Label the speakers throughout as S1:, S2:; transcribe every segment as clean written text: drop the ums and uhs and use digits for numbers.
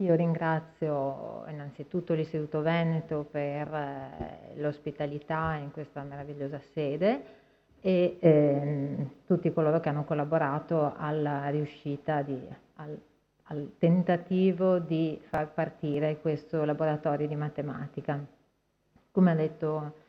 S1: Io ringrazio innanzitutto l'Istituto Veneto per l'ospitalità in questa meravigliosa sede e tutti coloro che hanno collaborato alla riuscita al tentativo di far partire questo laboratorio di matematica. Come ha detto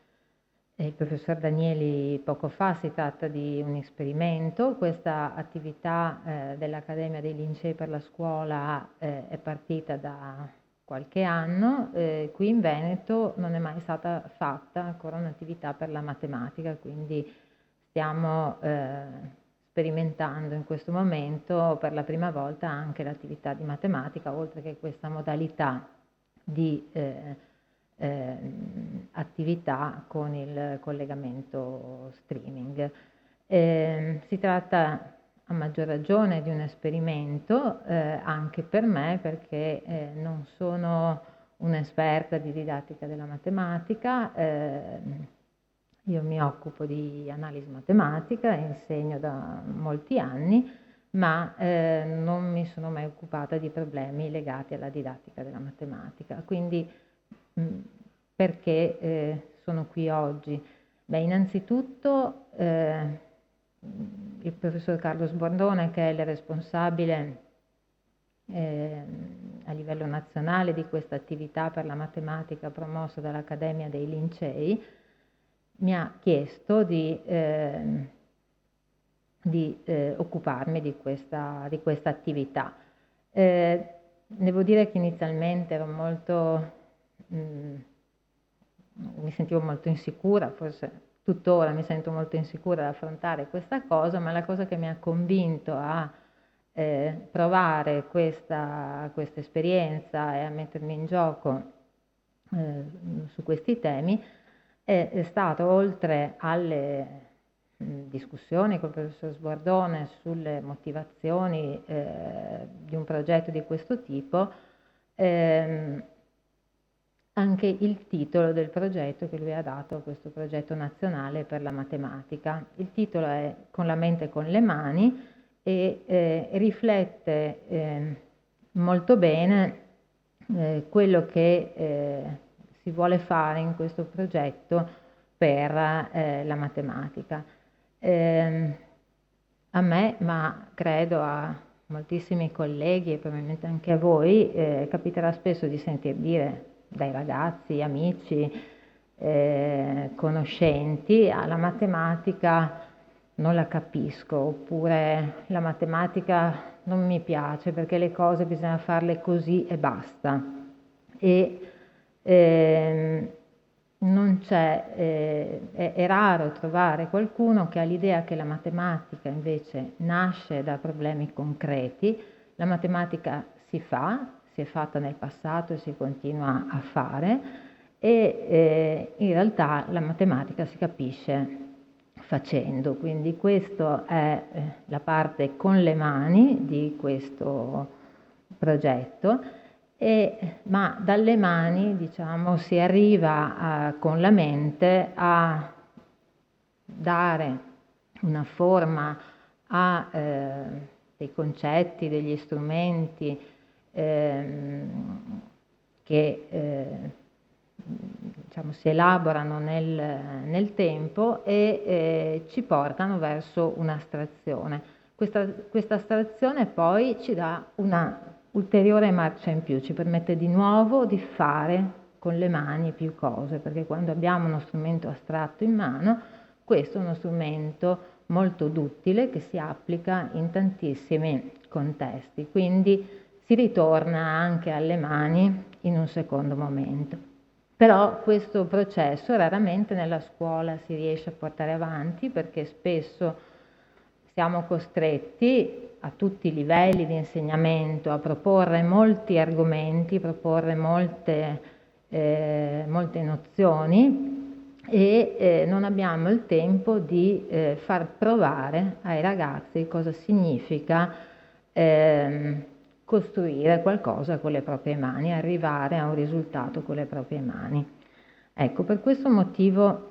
S1: il professor Danieli poco fa, si tratta di un esperimento. Questa attività dell'Accademia dei Lincei per la Scuola è partita da qualche anno. Qui in Veneto non è mai stata fatta ancora un'attività per la matematica, quindi stiamo sperimentando in questo momento per la prima volta anche l'attività di matematica, oltre che questa modalità di attività con il collegamento streaming. Si tratta a maggior ragione di un esperimento anche per me, perché non sono un'esperta di didattica della matematica. Io mi occupo di analisi matematica, insegno da molti anni, ma non mi sono mai occupata di problemi legati alla didattica della matematica. Quindi perché sono qui oggi? Beh, innanzitutto il professor Carlo Sbordone, che è il responsabile a livello nazionale di questa attività per la matematica promossa dall'Accademia dei Lincei, mi ha chiesto di occuparmi di questa attività. Devo dire che inizialmente ero mi sentivo molto insicura, forse tuttora mi sento molto insicura ad affrontare questa cosa, ma la cosa che mi ha convinto a provare questa esperienza e a mettermi in gioco su questi temi è stato, oltre alle discussioni col professor Sbordone sulle motivazioni di un progetto di questo tipo, anche il titolo del progetto che lui ha dato a questo progetto nazionale per la matematica. Il titolo è Con la mente e con le mani e riflette molto bene quello che si vuole fare in questo progetto per la matematica. A me, ma credo a moltissimi colleghi e probabilmente anche a voi, capiterà spesso di sentir dire dai ragazzi, amici, conoscenti, la matematica non la capisco, oppure la matematica non mi piace perché le cose bisogna farle così e basta. E non c'è, è raro trovare qualcuno che ha l'idea che la matematica invece nasce da problemi concreti. La matematica si è fatta nel passato e si continua a fare, e in realtà la matematica si capisce facendo, quindi questa è la parte con le mani di questo progetto, ma dalle mani, diciamo, si arriva con la mente a dare una forma a dei concetti, degli strumenti che diciamo, si elaborano nel tempo e ci portano verso un'astrazione. Questa astrazione poi ci dà una ulteriore marcia in più, ci permette di nuovo di fare con le mani più cose, perché quando abbiamo uno strumento astratto in mano, questo è uno strumento molto duttile che si applica in tantissimi contesti, quindi si ritorna anche alle mani in un secondo momento. Però questo processo raramente nella scuola si riesce a portare avanti, perché spesso siamo costretti a tutti i livelli di insegnamento a proporre molti argomenti, proporre molte nozioni e non abbiamo il tempo di far provare ai ragazzi cosa significa costruire qualcosa con le proprie mani, arrivare a un risultato con le proprie mani. Ecco, per questo motivo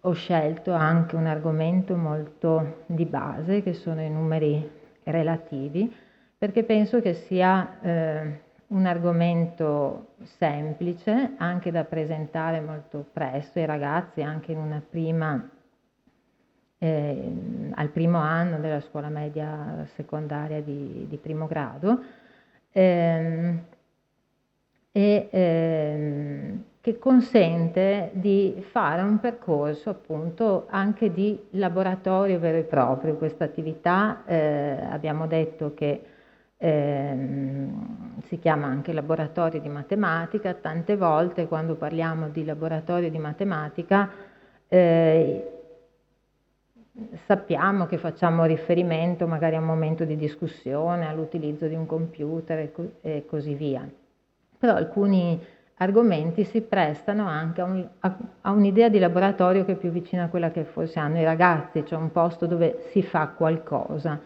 S1: ho scelto anche un argomento molto di base, che sono i numeri relativi, perché penso che sia un argomento semplice, anche da presentare molto presto ai ragazzi, anche in una al primo anno della scuola media secondaria di primo grado, che consente di fare un percorso appunto anche di laboratorio vero e proprio. Questa attività abbiamo detto che si chiama anche laboratorio di matematica. Tante volte quando parliamo di laboratorio di matematica sappiamo che facciamo riferimento magari a un momento di discussione, all'utilizzo di un computer e così via. Però alcuni argomenti si prestano anche a un'idea di laboratorio che è più vicina a quella che forse hanno i ragazzi, cioè un posto dove si fa qualcosa.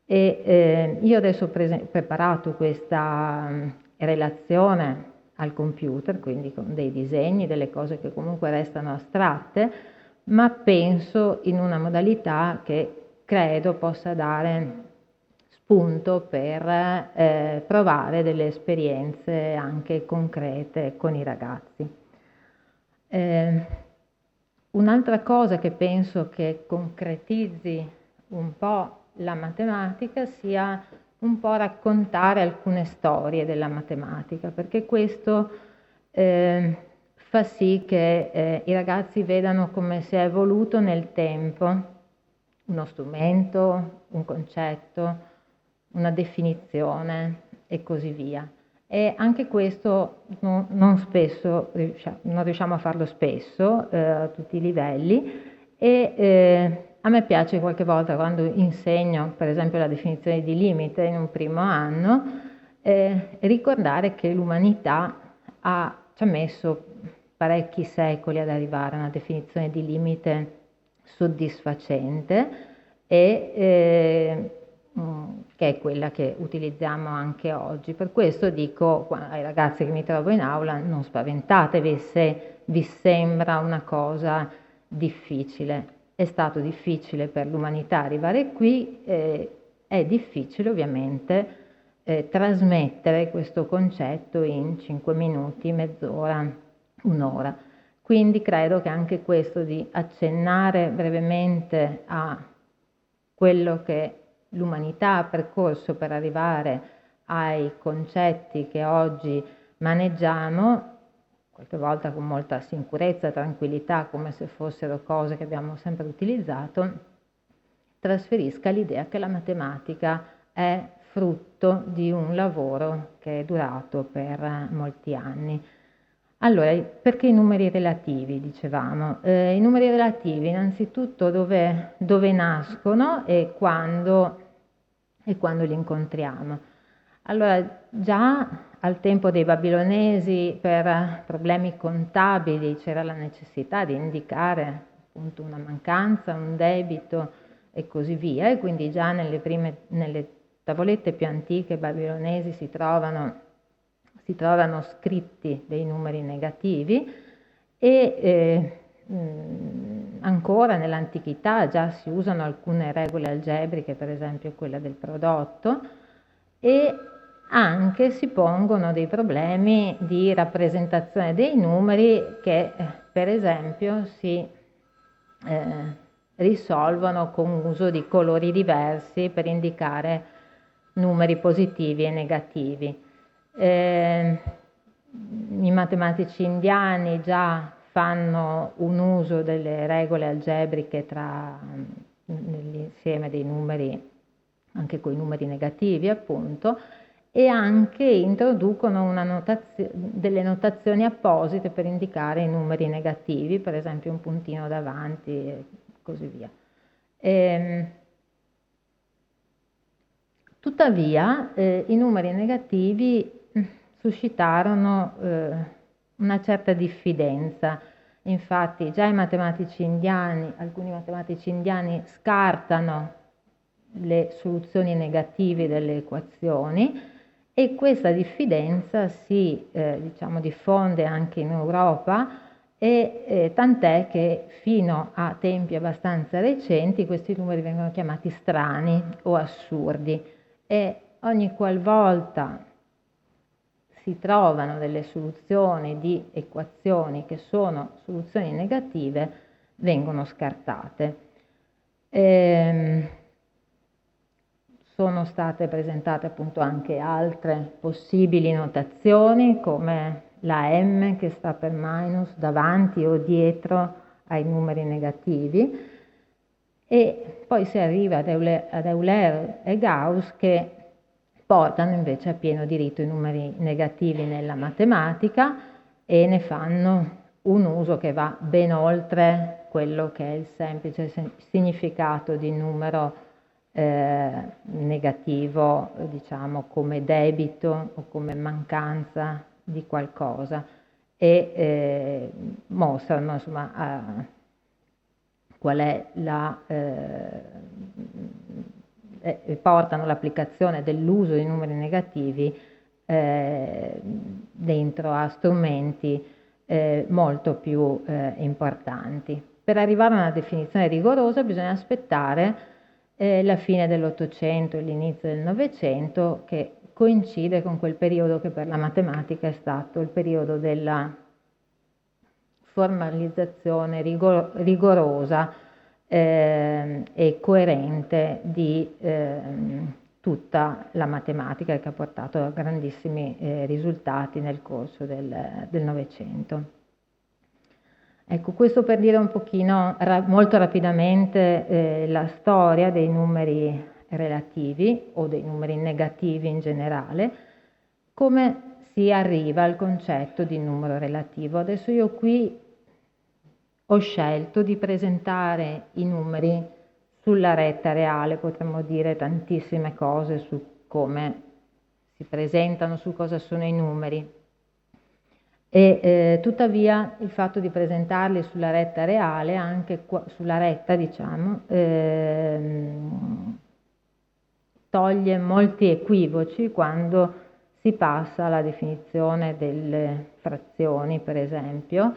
S1: E io adesso ho preparato questa relazione al computer, quindi con dei disegni, delle cose che comunque restano astratte, ma penso in una modalità che credo possa dare spunto per provare delle esperienze anche concrete con i ragazzi. Un'altra cosa che penso che concretizzi un po' la matematica sia un po' raccontare alcune storie della matematica, perché questo fa sì che i ragazzi vedano come si è evoluto nel tempo uno strumento, un concetto, una definizione e così via. E anche questo non riusciamo a farlo spesso a tutti i livelli e a me piace qualche volta quando insegno per esempio la definizione di limite in un primo anno ricordare che l'umanità ci ha messo parecchi secoli ad arrivare a una definizione di limite soddisfacente e che è quella che utilizziamo anche oggi. Per questo dico ai ragazzi che mi trovo in aula: non spaventatevi se vi sembra una cosa difficile. È stato difficile per l'umanità arrivare qui, è difficile ovviamente trasmettere questo concetto in 5 minuti, mezz'ora, un'ora. Quindi credo che anche questo di accennare brevemente a quello che l'umanità ha percorso per arrivare ai concetti che oggi maneggiamo, qualche volta con molta sicurezza e tranquillità, come se fossero cose che abbiamo sempre utilizzato, trasferisca l'idea che la matematica è frutto di un lavoro che è durato per molti anni. Allora, perché i numeri relativi, dicevamo? I numeri relativi innanzitutto dove nascono e quando li incontriamo. Allora, già al tempo dei babilonesi per problemi contabili c'era la necessità di indicare appunto una mancanza, un debito e così via, e quindi già nelle tavolette più antiche babilonesi si trovano scritti dei numeri negativi e ancora nell'antichità già si usano alcune regole algebriche, per esempio quella del prodotto, e anche si pongono dei problemi di rappresentazione dei numeri che per esempio si risolvono con uso di colori diversi per indicare numeri positivi e negativi. I matematici indiani già fanno un uso delle regole algebriche nell'insieme dei numeri, anche con i numeri negativi appunto, e anche introducono delle notazioni apposite per indicare i numeri negativi, per esempio un puntino davanti e così via. Tuttavia i numeri negativi suscitarono una certa diffidenza. Infatti già alcuni matematici indiani scartano le soluzioni negative delle equazioni e questa diffidenza si diffonde anche in Europa e tant'è che fino a tempi abbastanza recenti questi numeri vengono chiamati strani o assurdi e ogni qualvolta si trovano delle soluzioni di equazioni che sono soluzioni negative, vengono scartate. Sono state presentate appunto anche altre possibili notazioni, come la m che sta per minus davanti o dietro ai numeri negativi, e poi si arriva ad Euler e Gauss, che portano invece a pieno diritto i numeri negativi nella matematica e ne fanno un uso che va ben oltre quello che è il semplice significato di numero negativo, diciamo come debito o come mancanza di qualcosa, e mostrano insomma qual è portano l'applicazione dell'uso di numeri negativi dentro a strumenti molto più importanti. Per arrivare a una definizione rigorosa bisogna aspettare la fine dell'Ottocento e l'inizio del Novecento, che coincide con quel periodo che per la matematica è stato il periodo della formalizzazione rigorosa e coerente di tutta la matematica, che ha portato a grandissimi risultati nel corso del Novecento. Ecco, questo per dire un pochino, molto rapidamente, la storia dei numeri relativi o dei numeri negativi in generale, come si arriva al concetto di numero relativo. Adesso io qui ho scelto di presentare i numeri sulla retta reale, potremmo dire tantissime cose su come si presentano, su cosa sono i numeri. E tuttavia il fatto di presentarli sulla retta reale, anche sulla retta diciamo, toglie molti equivoci quando si passa alla definizione delle frazioni, per esempio,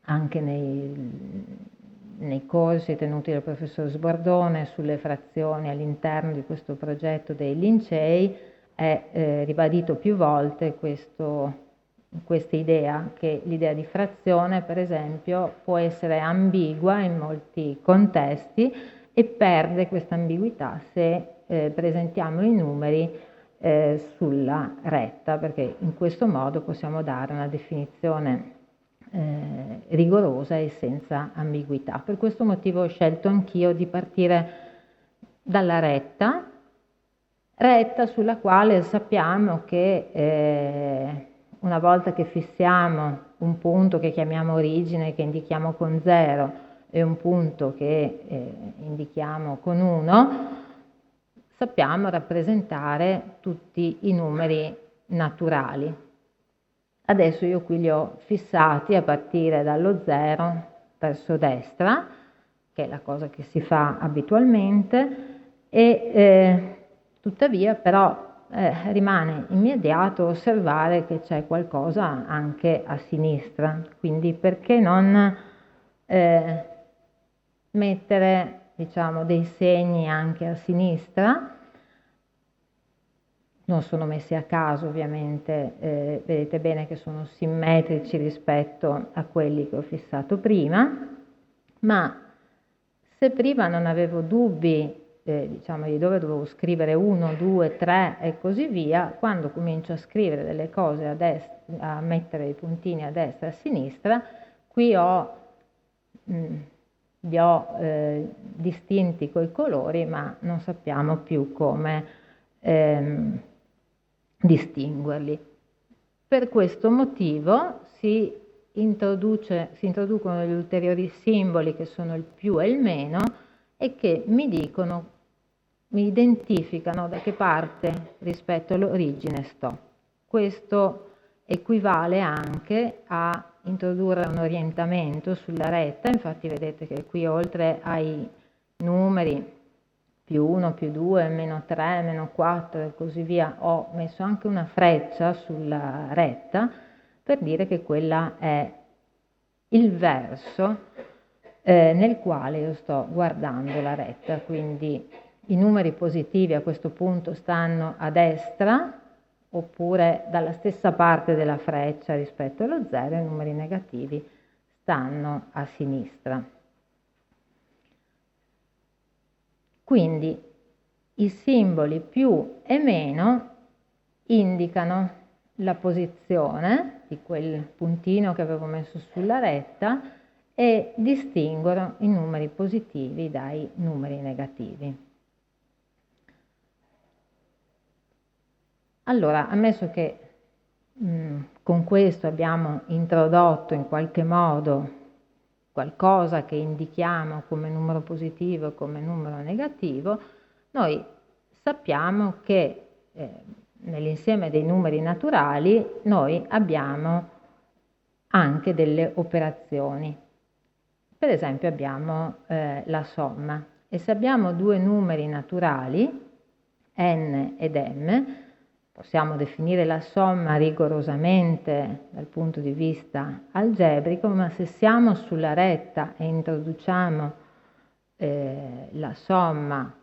S1: anche nei corsi tenuti dal professor Sbordone sulle frazioni all'interno di questo progetto dei Lincei, è ribadito più volte questa idea, che l'idea di frazione, per esempio, può essere ambigua in molti contesti e perde questa ambiguità se presentiamo i numeri sulla retta, perché in questo modo possiamo dare una definizione rigorosa e senza ambiguità. Per questo motivo ho scelto anch'io di partire dalla retta sulla quale sappiamo che una volta che fissiamo un punto che chiamiamo origine, che indichiamo con 0, e un punto che indichiamo con 1, sappiamo rappresentare tutti i numeri naturali. Adesso io qui li ho fissati a partire dallo 0 verso destra, che è la cosa che si fa abitualmente, e tuttavia però rimane immediato osservare che c'è qualcosa anche a sinistra, quindi perché non mettere, diciamo, dei segni anche a sinistra. Non sono messi a caso ovviamente, vedete bene che sono simmetrici rispetto a quelli che ho fissato prima, ma se prima non avevo dubbi diciamo di dove dovevo scrivere 1, 2, 3 e così via, quando comincio a scrivere delle cose a destra, a mettere i puntini a destra e a sinistra, qui li ho distinti coi colori, ma non sappiamo più come distinguerli. Per questo motivo si introducono gli ulteriori simboli che sono il più e il meno e che mi identificano da che parte rispetto all'origine sto. Questo equivale anche a introdurre un orientamento sulla retta, infatti vedete che qui oltre ai numeri più 1, più 2, meno 3, meno 4 e così via, ho messo anche una freccia sulla retta per dire che quella è il verso nel quale io sto guardando la retta, quindi i numeri positivi a questo punto stanno a destra oppure dalla stessa parte della freccia rispetto allo 0, i numeri negativi stanno a sinistra. Quindi i simboli più e meno indicano la posizione di quel puntino che avevo messo sulla retta e distinguono i numeri positivi dai numeri negativi. Allora, ammesso che con questo abbiamo introdotto in qualche modo qualcosa che indichiamo come numero positivo e come numero negativo, noi sappiamo che nell'insieme dei numeri naturali noi abbiamo anche delle operazioni. Per esempio abbiamo la somma, e se abbiamo due numeri naturali, n ed m, possiamo definire la somma rigorosamente dal punto di vista algebrico, ma se siamo sulla retta e introduciamo la somma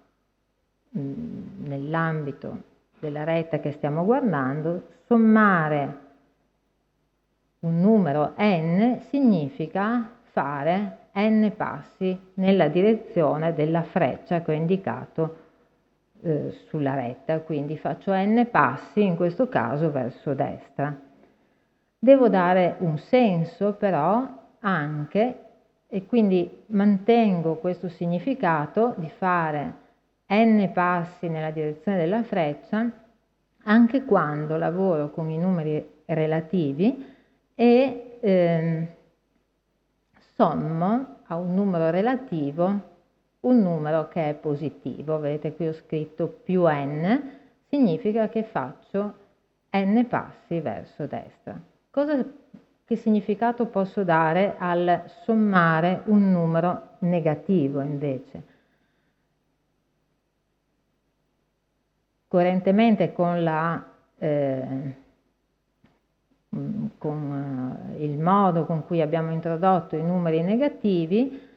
S1: nell'ambito della retta che stiamo guardando, sommare un numero n significa fare n passi nella direzione della freccia che ho indicato sulla retta, quindi faccio n passi in questo caso verso destra. Devo dare un senso però anche, e quindi mantengo questo significato di fare n passi nella direzione della freccia anche quando lavoro con i numeri relativi e sommo a un numero relativo un numero che è positivo. Vedete qui ho scritto più n, significa che faccio n passi verso destra. Che significato posso dare al sommare un numero negativo invece? Coerentemente con il modo con cui abbiamo introdotto i numeri negativi,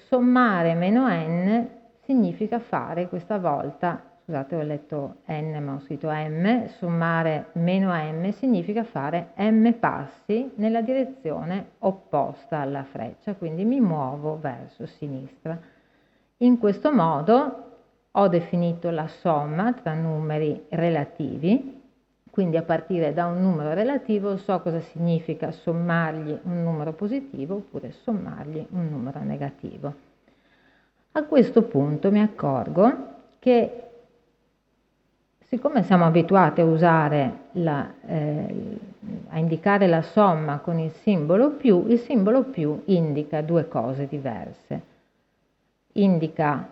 S1: sommare meno n significa fare questa volta, scusate ho letto n ma ho scritto m, sommare meno m significa fare m passi nella direzione opposta alla freccia, quindi mi muovo verso sinistra. In questo modo ho definito la somma tra numeri relativi, quindi a partire da un numero relativo so cosa significa sommargli un numero positivo oppure sommargli un numero negativo. A questo punto mi accorgo che siccome siamo abituati a usare a indicare la somma con il simbolo più indica due cose diverse. Indica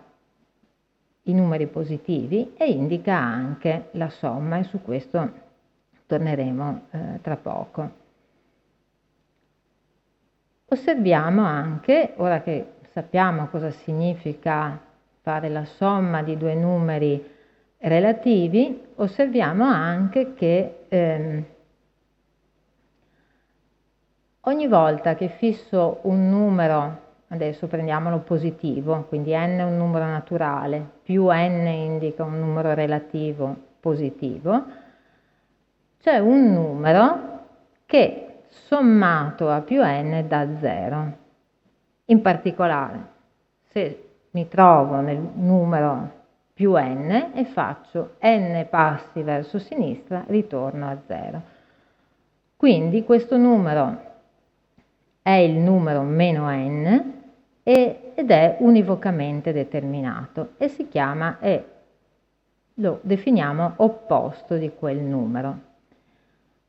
S1: i numeri positivi e indica anche la somma, e su questo torneremo tra poco. Osserviamo anche, ora che sappiamo cosa significa fare la somma di due numeri relativi, osserviamo anche che ogni volta che fisso un numero, adesso prendiamolo positivo, quindi n è un numero naturale, più n indica un numero relativo positivo, c'è un numero che sommato a più n dà 0. In particolare, se mi trovo nel numero più n e faccio n passi verso sinistra, ritorno a 0. Quindi questo numero è il numero meno n ed è univocamente determinato e si chiama, e lo definiamo opposto di quel numero.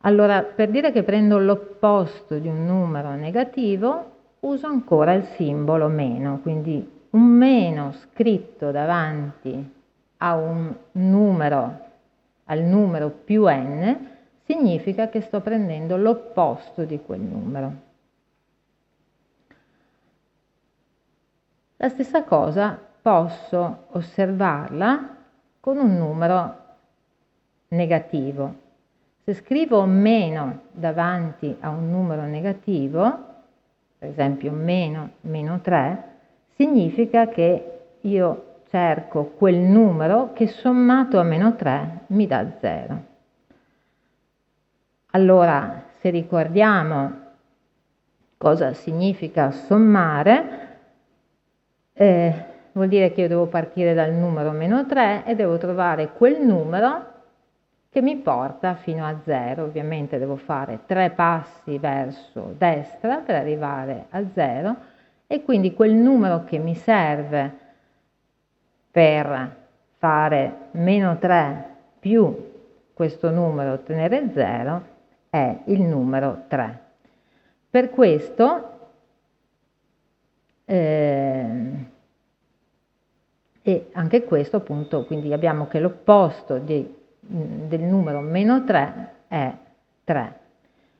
S1: Allora, per dire che prendo l'opposto di un numero negativo, uso ancora il simbolo meno, quindi un meno scritto davanti a un numero, al numero più n, significa che sto prendendo l'opposto di quel numero. La stessa cosa posso osservarla con un numero negativo. Se scrivo meno davanti a un numero negativo, per esempio meno 3, significa che io cerco quel numero che sommato a meno 3 mi dà 0. Allora, se ricordiamo cosa significa sommare, vuol dire che io devo partire dal numero meno 3 e devo trovare quel numero che mi porta fino a 0. Ovviamente devo fare 3 passi verso destra per arrivare a 0 e quindi quel numero che mi serve per fare meno 3 più questo numero, ottenere 0, è il numero 3. Per questo e anche questo appunto, quindi abbiamo che l'opposto del numero meno 3 è 3.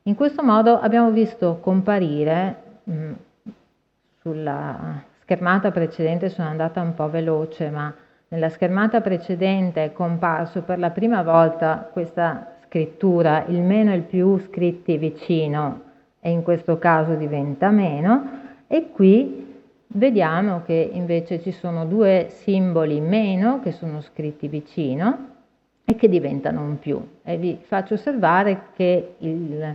S1: In questo modo abbiamo visto comparire, sulla schermata precedente sono andata un po' veloce, ma nella schermata precedente è comparso per la prima volta questa scrittura, il meno e il più scritti vicino e in questo caso diventa meno, e qui vediamo che invece ci sono due simboli meno che sono scritti vicino e che diventano un più, e vi faccio osservare che il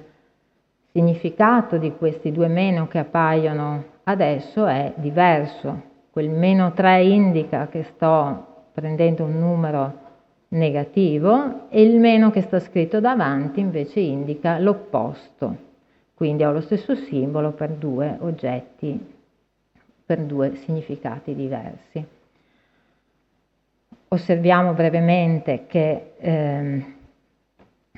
S1: significato di questi due meno che appaiono adesso è diverso. Quel meno 3 indica che sto prendendo un numero negativo e il meno che sta scritto davanti invece indica l'opposto. Quindi ho lo stesso simbolo per due oggetti, per due significati diversi. Osserviamo brevemente che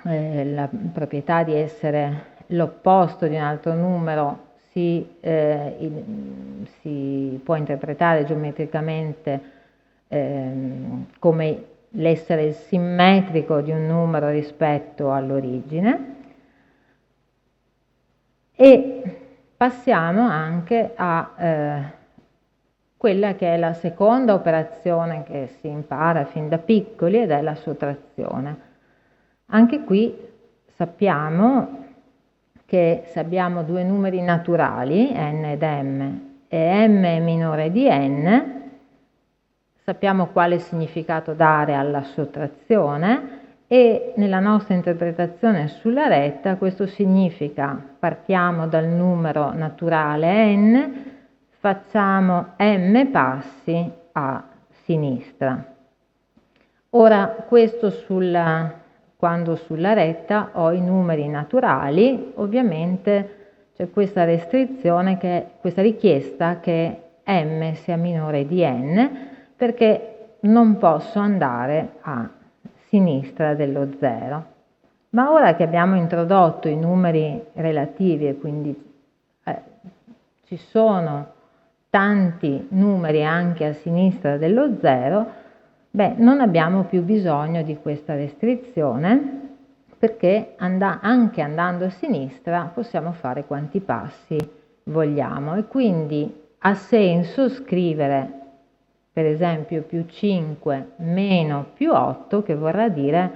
S1: la proprietà di essere l'opposto di un altro numero si può interpretare geometricamente come l'essere simmetrico di un numero rispetto all'origine, e passiamo anche a quella che è la seconda operazione che si impara fin da piccoli, ed è la sottrazione. Anche qui sappiamo che se abbiamo due numeri naturali, n ed m, e m è minore di n, sappiamo quale significato dare alla sottrazione, e nella nostra interpretazione sulla retta questo significa: partiamo dal numero naturale n, facciamo m passi a sinistra. Ora questo quando sulla retta ho i numeri naturali, ovviamente c'è questa restrizione, questa richiesta che m sia minore di n, perché non posso andare a sinistra dello 0. Ma ora che abbiamo introdotto i numeri relativi e quindi ci sono tanti numeri anche a sinistra dello 0, non abbiamo più bisogno di questa restrizione, perché anche andando a sinistra possiamo fare quanti passi vogliamo, e quindi ha senso scrivere per esempio più 5 meno più 8, che vorrà dire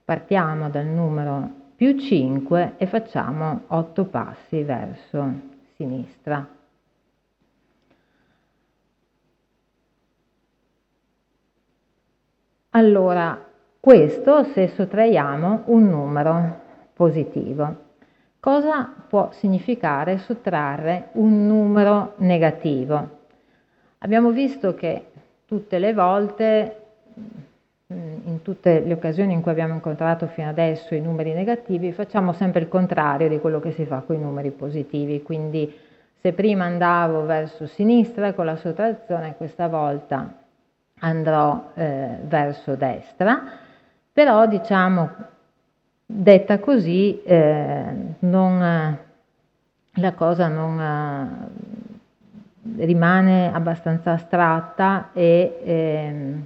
S1: partiamo dal numero più 5 e facciamo 8 passi verso sinistra. Allora, questo se sottraiamo un numero positivo. Cosa può significare sottrarre un numero negativo? Abbiamo visto che tutte le volte, in tutte le occasioni in cui abbiamo incontrato fino adesso i numeri negativi, facciamo sempre il contrario di quello che si fa con i numeri positivi. Quindi se prima andavo verso sinistra con la sottrazione, questa volta andrò verso destra, però diciamo detta così la cosa non rimane abbastanza astratta e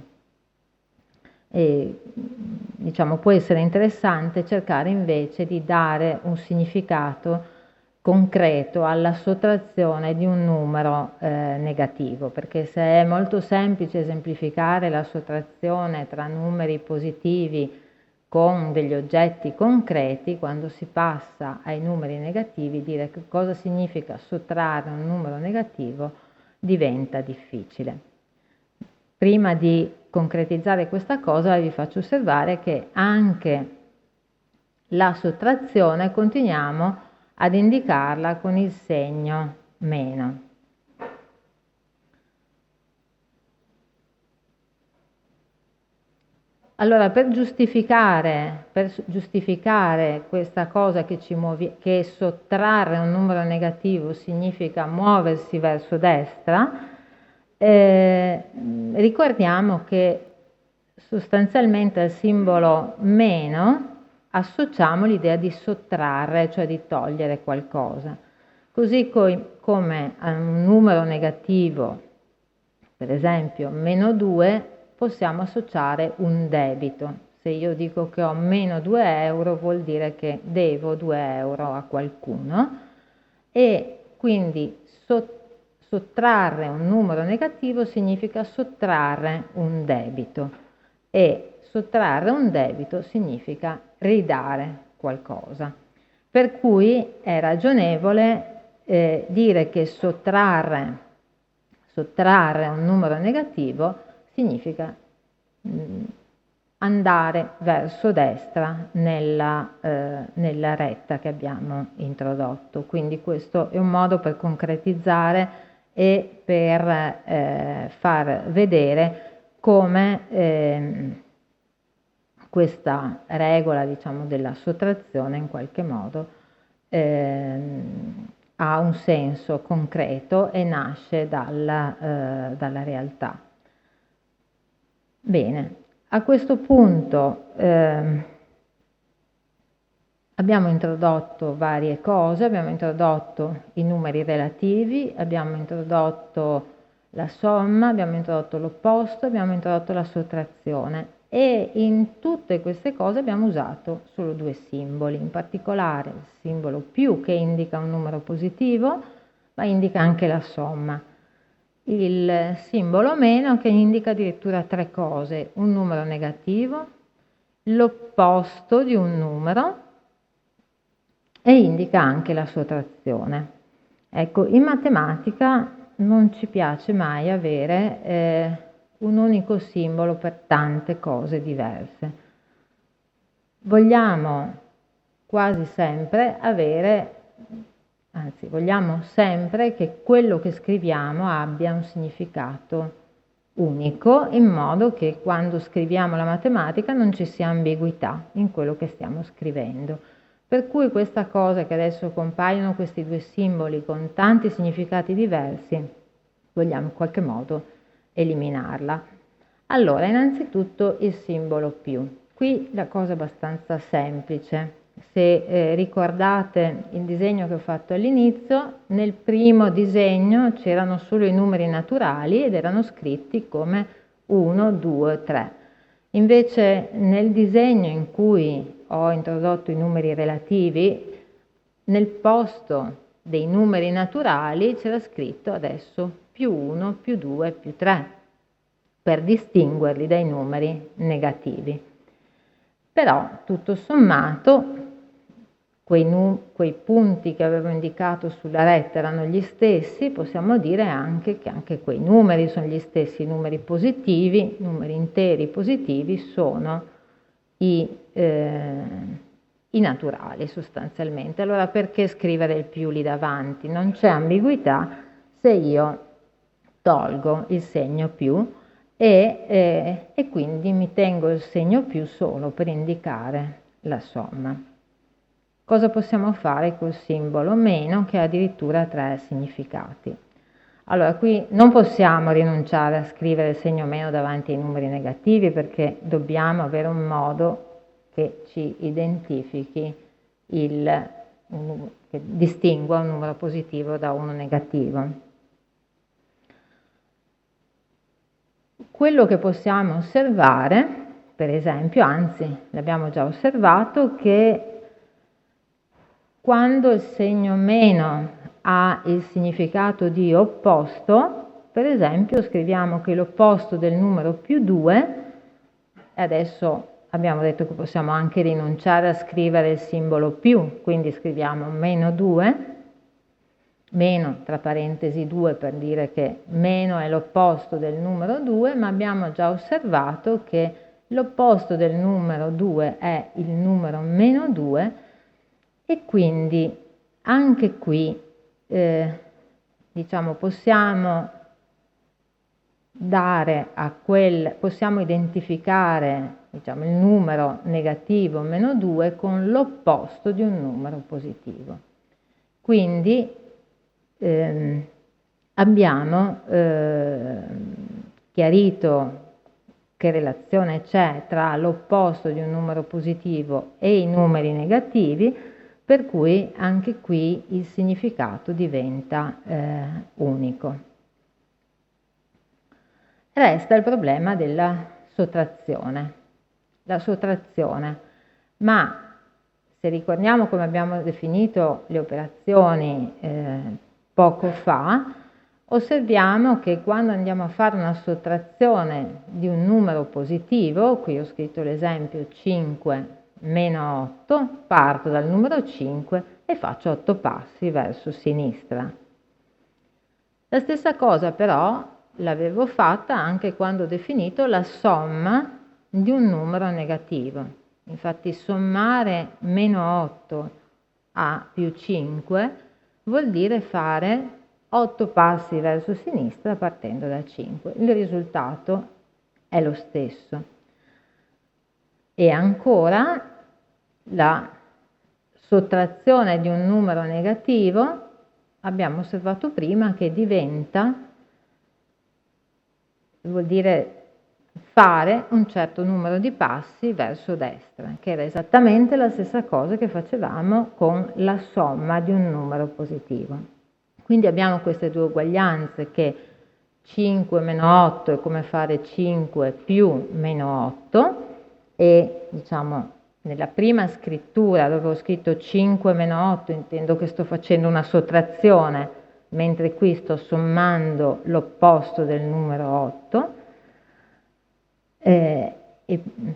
S1: diciamo può essere interessante cercare invece di dare un significato concreto alla sottrazione di un numero negativo, perché se è molto semplice esemplificare la sottrazione tra numeri positivi con degli oggetti concreti, quando si passa ai numeri negativi, dire che cosa significa sottrarre un numero negativo diventa difficile. Prima di concretizzare questa cosa vi faccio osservare che anche la sottrazione continuiamo ad indicarla con il segno meno. Allora, per giustificare questa cosa che sottrarre un numero negativo significa muoversi verso destra, ricordiamo che sostanzialmente al simbolo meno associamo l'idea di sottrarre, cioè di togliere qualcosa. Così come a un numero negativo, per esempio meno 2, possiamo associare un debito. Se io dico che ho meno 2 euro vuol dire che devo 2 euro a qualcuno e quindi sottrarre un numero negativo significa sottrarre un debito e sottrarre un debito significa ridare qualcosa. Per cui è ragionevole dire che sottrarre un numero negativo significa andare verso destra nella retta che abbiamo introdotto. Quindi questo è un modo per concretizzare e per far vedere come questa regola, diciamo, della sottrazione in qualche modo ha un senso concreto e nasce dalla realtà. Bene, a questo punto abbiamo introdotto varie cose, abbiamo introdotto i numeri relativi, abbiamo introdotto la somma, abbiamo introdotto l'opposto, abbiamo introdotto la sottrazione e in tutte queste cose abbiamo usato solo 2 simboli, in particolare il simbolo più che indica un numero positivo, ma indica anche la somma. Il simbolo meno che indica addirittura 3 cose, un numero negativo, l'opposto di un numero e indica anche la sottrazione. Ecco, in matematica non ci piace mai avere un unico simbolo per tante cose diverse. Vogliamo quasi sempre vogliamo sempre che quello che scriviamo abbia un significato unico, in modo che quando scriviamo la matematica non ci sia ambiguità in quello che stiamo scrivendo. Per cui questa cosa che adesso compaiono questi 2 simboli con tanti significati diversi, vogliamo in qualche modo eliminarla. Allora, innanzitutto il simbolo più. Qui la cosa è abbastanza semplice. Se ricordate il disegno che ho fatto all'inizio, nel primo disegno c'erano solo i numeri naturali ed erano scritti come 1, 2, 3. Invece nel disegno in cui ho introdotto i numeri relativi, nel posto dei numeri naturali c'era scritto adesso più 1, più 2, più 3, per distinguerli dai numeri negativi. Però tutto sommato quei punti che avevo indicato sulla retta erano gli stessi, possiamo dire anche che anche quei numeri sono gli stessi, i numeri positivi, numeri interi positivi sono i naturali sostanzialmente. Allora perché scrivere il più lì davanti? Non c'è ambiguità se io tolgo il segno più e quindi mi tengo il segno più solo per indicare la somma. Cosa possiamo fare col simbolo meno che ha addirittura 3 significati? Allora qui non possiamo rinunciare a scrivere il segno meno davanti ai numeri negativi perché dobbiamo avere un modo che ci identifichi che distingua un numero positivo da uno negativo. Quello che possiamo osservare, per esempio, anzi l'abbiamo già osservato, che quando il segno meno ha il significato di opposto, per esempio scriviamo che l'opposto del numero più 2, e adesso abbiamo detto che possiamo anche rinunciare a scrivere il simbolo più, quindi scriviamo meno 2, meno tra parentesi 2 per dire che meno è l'opposto del numero 2, ma abbiamo già osservato che l'opposto del numero 2 è il numero meno 2 e quindi anche qui diciamo possiamo identificare diciamo, il numero negativo meno 2 con l'opposto di un numero positivo. Quindi abbiamo chiarito che relazione c'è tra l'opposto di un numero positivo e i numeri negativi, per cui anche qui il significato diventa unico. Resta il problema della sottrazione. La sottrazione, ma se ricordiamo come abbiamo definito le operazioni poco fa, osserviamo che quando andiamo a fare una sottrazione di un numero positivo, qui ho scritto l'esempio 5 meno 8, parto dal numero 5 e faccio 8 passi verso sinistra. La stessa cosa però l'avevo fatta anche quando ho definito la somma di un numero negativo. Infatti sommare meno 8 a più 5 vuol dire fare 8 passi verso sinistra partendo da 5. Il risultato è lo stesso. E ancora la sottrazione di un numero negativo abbiamo osservato prima che vuol dire fare un certo numero di passi verso destra, che era esattamente la stessa cosa che facevamo con la somma di un numero positivo. Quindi abbiamo queste due uguaglianze che 5 meno 8 è come fare 5 più meno 8 e diciamo nella prima scrittura dove ho scritto 5 meno 8 intendo che sto facendo una sottrazione, mentre qui sto sommando l'opposto del numero 8,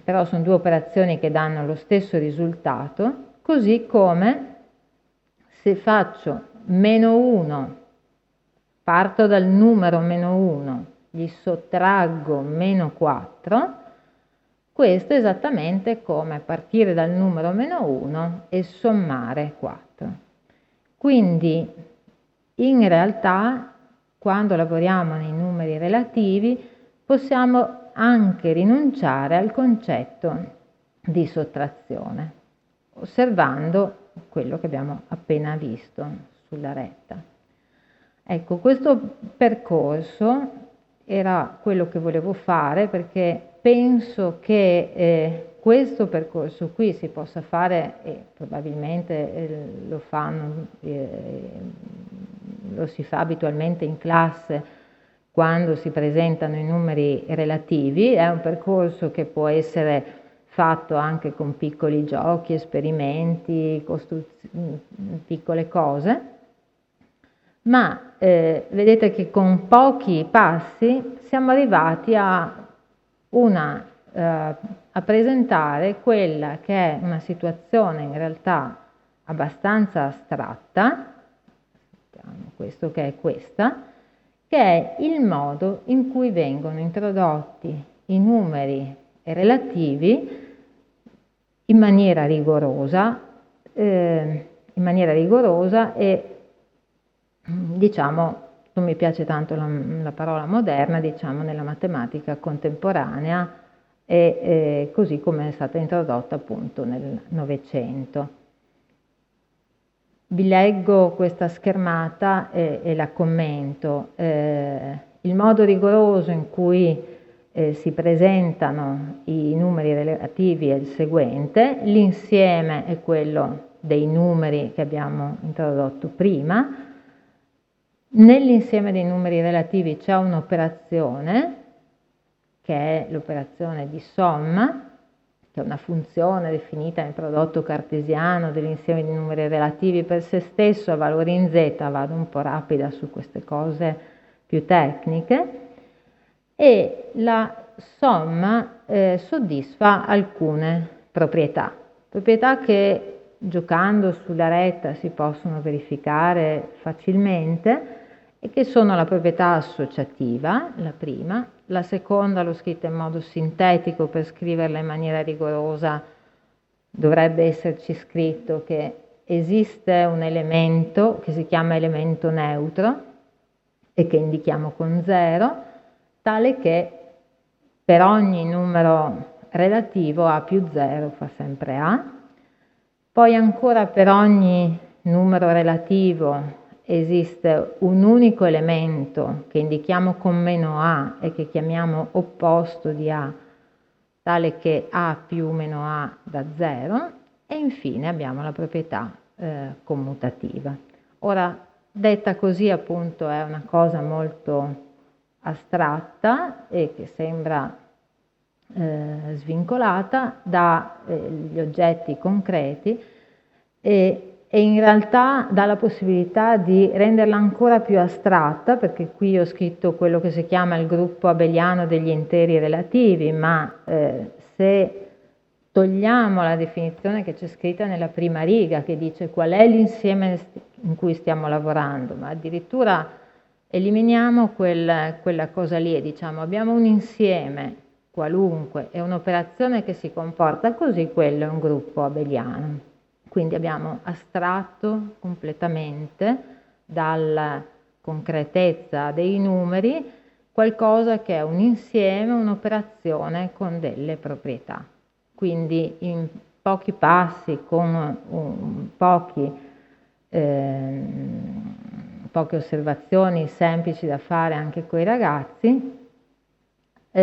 S1: però sono due operazioni che danno lo stesso risultato, così come se faccio meno 1, parto dal numero meno 1, gli sottraggo meno 4, questo è esattamente come partire dal numero meno 1 e sommare 4. Quindi in realtà quando lavoriamo nei numeri relativi possiamo anche rinunciare al concetto di sottrazione, osservando quello che abbiamo appena visto sulla retta. Ecco, questo percorso era quello che volevo fare perché penso che questo percorso qui si possa fare, e probabilmente lo si fa abitualmente in classe quando si presentano i numeri relativi, è un percorso che può essere fatto anche con piccoli giochi, esperimenti, piccole cose, ma vedete che con pochi passi siamo arrivati a presentare quella che è una situazione in realtà abbastanza astratta, questo che è questa, che è il modo in cui vengono introdotti i numeri relativi in maniera rigorosa e diciamo, non mi piace tanto la parola moderna, diciamo nella matematica contemporanea e così come è stata introdotta appunto nel Novecento. Vi leggo questa schermata e la commento. Il modo rigoroso in cui si presentano i numeri relativi è il seguente: l'insieme è quello dei numeri che abbiamo introdotto prima. Nell'insieme dei numeri relativi c'è un'operazione che è l'operazione di somma, che è una funzione definita nel prodotto cartesiano dell'insieme di numeri relativi per se stesso a valori in z, vado un po' rapida su queste cose più tecniche, e la somma soddisfa alcune proprietà che giocando sulla retta si possono verificare facilmente e che sono la proprietà associativa, la prima, la seconda l'ho scritta in modo sintetico per scriverla in maniera rigorosa, dovrebbe esserci scritto che esiste un elemento che si chiama elemento neutro e che indichiamo con 0, tale che per ogni numero relativo A più 0 fa sempre A. Poi ancora per ogni numero relativo esiste un unico elemento che indichiamo con meno A e che chiamiamo opposto di A, tale che A più meno A da 0, e infine abbiamo la proprietà commutativa. Ora, detta così appunto è una cosa molto astratta e che sembra svincolata dagli oggetti concreti e in realtà dà la possibilità di renderla ancora più astratta, perché qui ho scritto quello che si chiama il gruppo abeliano degli interi relativi, ma se togliamo la definizione che c'è scritta nella prima riga, che dice qual è l'insieme in cui stiamo lavorando, ma addirittura eliminiamo quella cosa lì e diciamo abbiamo un insieme qualunque e un'operazione che si comporta così, quello è un gruppo abeliano. Quindi abbiamo astratto completamente dalla concretezza dei numeri qualcosa che è un insieme, un'operazione con delle proprietà. Quindi in pochi passi, con poche osservazioni semplici da fare anche coi ragazzi,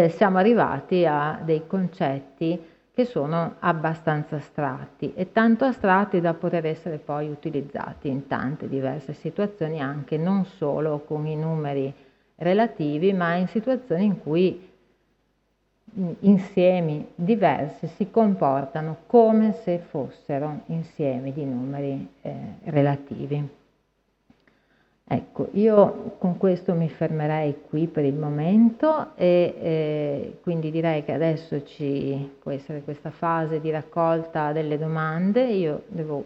S1: siamo arrivati a dei concetti che sono abbastanza astratti e tanto astratti da poter essere poi utilizzati in tante diverse situazioni, anche non solo con i numeri relativi, ma in situazioni in cui insiemi diversi si comportano come se fossero insiemi di numeri relativi. Ecco, io con questo mi fermerei qui per il momento e quindi direi che adesso può essere questa fase di raccolta delle domande. Io devo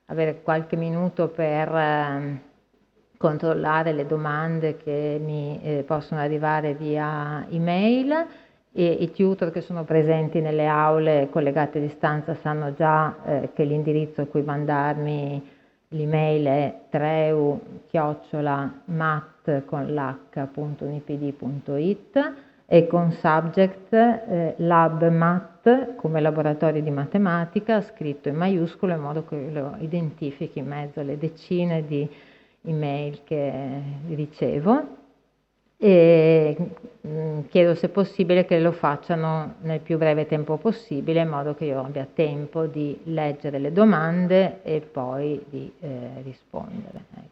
S1: avere qualche minuto per controllare le domande che mi possono arrivare via email e i tutor che sono presenti nelle aule collegate a distanza sanno già che l'indirizzo a cui mandarmi l'email è treu@mat.unipd.it e con subject lab mat come laboratorio di matematica scritto in maiuscolo in modo che lo identifichi in mezzo alle decine di email che ricevo e chiedo se possibile che lo facciano nel più breve tempo possibile in modo che io abbia tempo di leggere le domande e poi di rispondere.